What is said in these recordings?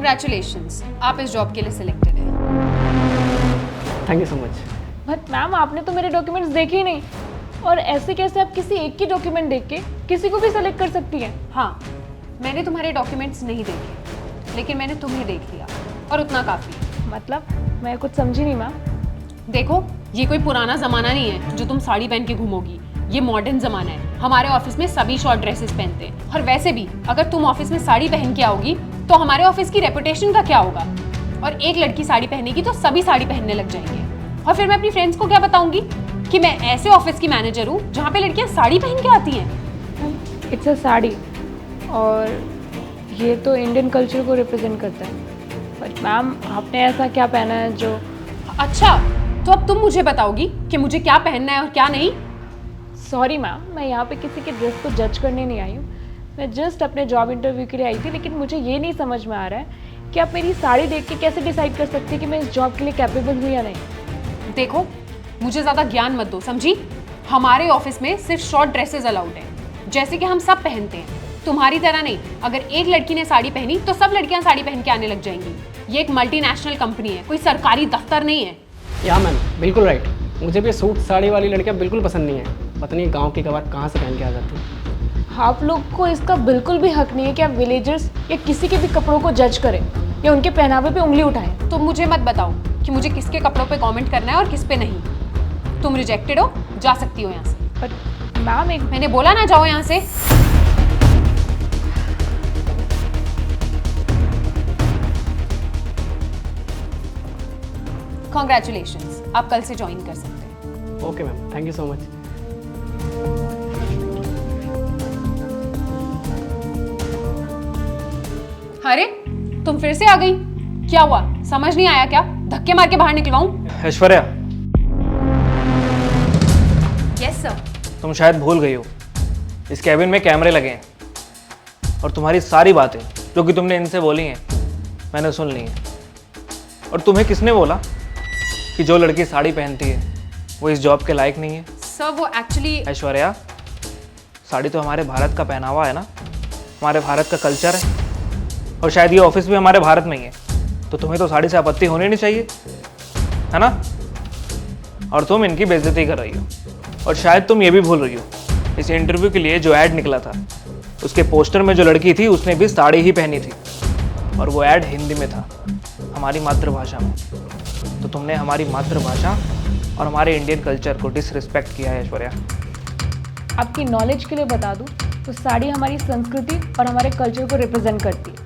Congratulations, आप इस job के लिए सिलेक्टेड हैं। Thank you so much. But ma'am आपने तो मेरे डॉक्यूमेंट्स देखे ही नहीं, और ऐसे कैसे आप किसी एक की डॉक्यूमेंट देख के किसी को भी सेलेक्ट कर सकती हैं? हाँ, मैंने तुम्हारे डॉक्यूमेंट्स नहीं देखे, लेकिन मैंने तुम्हें देख लिया और उतना काफ़ी। मतलब मैं कुछ समझी नहीं मैम। देखो, ये कोई पुराना ज़माना नहीं है जो तुम साड़ी पहन के घूमोगी। ये मॉडर्न ज़माना है। हमारे ऑफिस में सभी शॉर्ट ड्रेसेस पहनते हैं, और वैसे भी अगर तुम ऑफिस में साड़ी पहन के आओगी तो हमारे ऑफिस की रेपुटेशन का क्या होगा? और एक लड़की साड़ी पहनेगी तो सभी साड़ी पहनने लग जाएंगे, और फिर मैं अपनी फ्रेंड्स को क्या बताऊंगी कि मैं ऐसे ऑफिस की मैनेजर हूँ जहाँ पे लड़कियाँ साड़ी पहन के आती हैं। इट्स अ साड़ी, और ये तो इंडियन कल्चर को रिप्रेजेंट करता है। बट मैम आपने ऐसा क्या पहना है जो... अच्छा, तो अब तुम मुझे बताओगी कि मुझे क्या पहनना है और क्या नहीं? सॉरी मैम, मैं यहाँ पे किसी के ड्रेस को जज करने नहीं आई हूँ। मैं जस्ट अपने जॉब इंटरव्यू के लिए आई थी, लेकिन मुझे ये नहीं समझ में आ रहा है कि आप मेरी साड़ी देख के कैसे डिसाइड कर सकते हैं कि मैं इस जॉब के लिए कैपेबल हूँ या नहीं। देखो, मुझे ज़्यादा ज्ञान मत दो, समझी? हमारे ऑफिस में सिर्फ शॉर्ट ड्रेसेस अलाउड है, जैसे कि हम सब पहनते हैं। तुम्हारी तरह नहीं, अगर एक लड़की ने साड़ी पहनी तो सब लड़कियां साड़ी पहन के आने लग जाएंगी। ये एक मल्टीनेशनल कंपनी है, कोई सरकारी दफ्तर नहीं है। या मैम, बिल्कुल राइट। मुझे भी सूट साड़ी वाली लड़कियाँ बिल्कुल पसंद नहीं है। पता नहीं गांव की गवार कहाँ से पहन के आ जाती है। आप लोग को इसका बिल्कुल भी हक नहीं है कि आप विलेजर्स या किसी के भी कपड़ों को जज करें या उनके पहनावे पे उंगली उठाएं। तो मुझे मत बताओ कि मुझे किसके कपड़ों पे कमेंट करना है और किस पे नहीं। तुम रिजेक्टेड हो, जा सकती हो यहाँ से। बट मैम एक... मैंने बोला ना, जाओ यहाँ से। कॉन्ग्रेचुलेशंस, आप कल से ज्वाइन कर सकते हैं। Okay ma'am, thank you so much. अरे, तुम फिर से आ गई? क्या हुआ, समझ नहीं आया क्या? धक्के मार के बाहर निकलवाऊं? Aishwarya, yes sir. तुम शायद भूल गई हो, इस कैबिन में कैमरे लगे हैं और तुम्हारी सारी बातें जो कि तुमने इनसे बोली हैं मैंने सुन ली हैं। और तुम्हें किसने बोला कि जो लड़की साड़ी पहनती है वो इस जॉब के लायक नहीं है? सर वो एक्चुअली... ऐश्वर्या, साड़ी तो हमारे भारत का पहनावा है ना, हमारे भारत का कल्चर है, और शायद ये ऑफिस भी हमारे भारत में ही है, तो तुम्हें तो साड़ी से आपत्ति होनी नहीं चाहिए, है ना? और तुम इनकी बेइज्जती कर रही हो। और शायद तुम ये भी भूल रही हो, इस इंटरव्यू के लिए जो ऐड निकला था उसके पोस्टर में जो लड़की थी उसने भी साड़ी ही पहनी थी, और वो ऐड हिंदी में था, हमारी मातृभाषा में। तो तुमने हमारी मातृभाषा और हमारे इंडियन कल्चर को डिसरिस्पेक्ट किया है ऐश्वर्या। आपकी नॉलेज के लिए बता दूं तो साड़ी हमारी संस्कृति और हमारे कल्चर को रिप्रेजेंट करती है।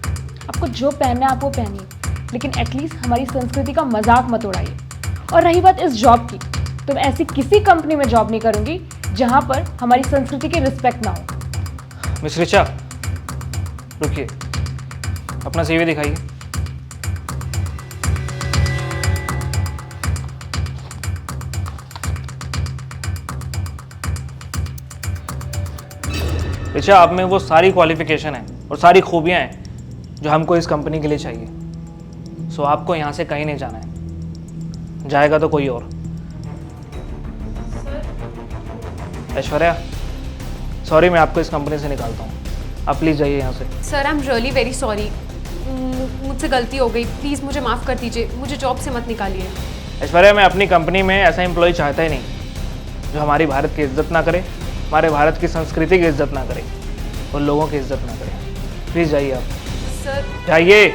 आपको जो पहनना है आप वो पहनिए, लेकिन एटलीस्ट हमारी संस्कृति का मजाक मत उड़ाइए। और रही बात इस जॉब की, तो मैं ऐसी किसी कंपनी में जॉब नहीं करूंगी जहां पर हमारी संस्कृति की रिस्पेक्ट ना हो। मिस ऋचा, रुकिए, अपना सीवी दिखाइए। ऋचा, आप में वो सारी क्वालिफिकेशन है और सारी खूबियां हैं जो हमको इस कंपनी के लिए चाहिए। सो आपको यहाँ से कहीं नहीं जाना है, जाएगा तो कोई और। ऐश्वर्या, सॉरी, मैं आपको इस कंपनी से निकालता हूँ, आप प्लीज़ जाइए यहाँ से। Sir I am really very sorry, मुझसे गलती हो गई, प्लीज़ मुझे माफ़ कर दीजिए, मुझे जॉब से मत निकालिए। ऐश्वर्या, मैं अपनी कंपनी में ऐसा एम्प्लॉय चाहता ही नहीं जो हमारी भारत की इज्जत ना करे, हमारे भारत की संस्कृति की इज्जत ना करे और लोगों की इज्जत ना करे। प्लीज़ जाइए आप, सर जाइए।